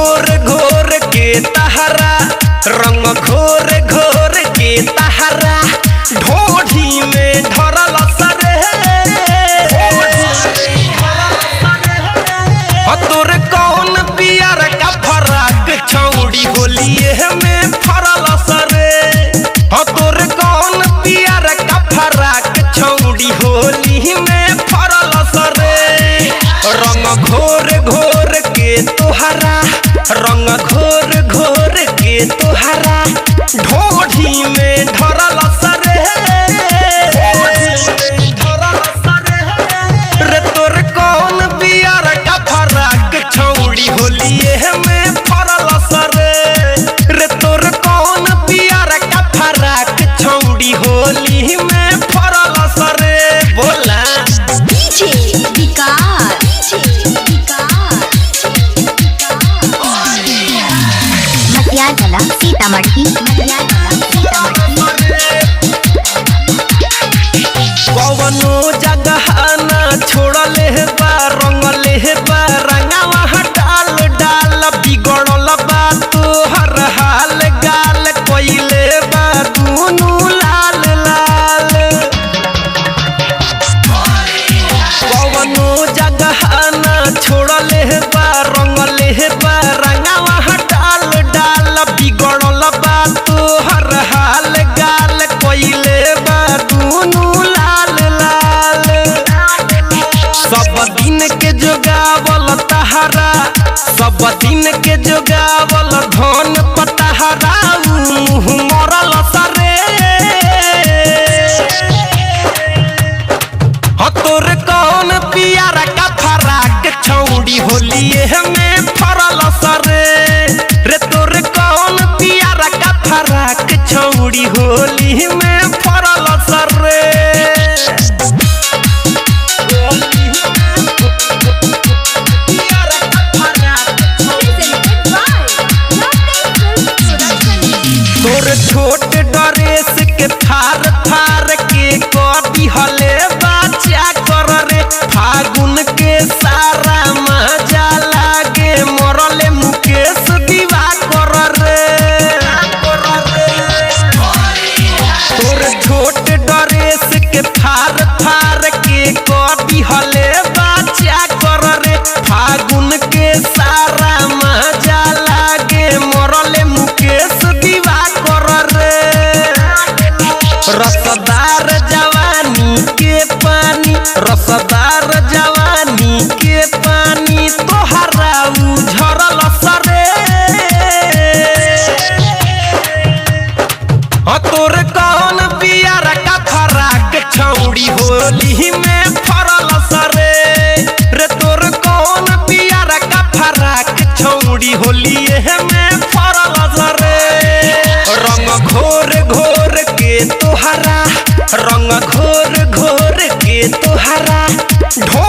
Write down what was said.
घोर घोर के तहरा रंग घोर घोर के तहरा ढोढ़ी में धरल सरे तोर कौन पियर का फराक छौड़ी होलिए में फरल सरे तोर कौन पियर का फराक छौड़ी होली में फरल सरे रंग घोर घोर के तोहरा रंग घोर घोर के तोहरा ढोढ़ी में धरल सरे रे तोर कौन बियर का फराक छौड़ी होलिए में फरल सरे रे तोर कौन बियर का फराक छौड़ी होली में फरल सरे बोला डीजे विकास मटियागला सीतामढ़ी कवनो जगह ना छोड़ले बा रंगले बा रंगवा डाल डाल बिगड़ल बा तोहर हाल गाल कोइले बा दुनु लाल लाल कवनो जगह ना छोड़ले बा रंगले बा रंगवा डाल डाल बिगड़ल बा तोहर हाल गाल कोइले बा दुनु लाल लाल सब दिन के जोगावल तहरा सब दिन के जोगावल धन पतहरा मुँह मरल सरे तोर कौन पियारा का फराक छौड़ी होलिए में फरल सरे रे तोर कौन पियारा का फराक छौड़ी होली में फरल सरे तोर छोट ड्रेस के थार थार के कभी हले बच्चा कर रे फागुन के सारा मजा लागे मरले मुकेश दीवा कर रे तोर छोट ड्रेस के थार थार के कभी हले बच्चा कर रे फागुन के सारा मजा लागे मरले मुकेश दीवा कर रे रसदार जवानी के पानी रसदार जवानी के पानी तोहरा उझरल सरे तोर कौन बियर का फराक छौड़ी होली में फरल सरे रे तोर कौन बियर का फराक छौड़ी होली में फरल सरे रंग घोर घोर के तोहरा रंग घोर घोर के तोहरा ढो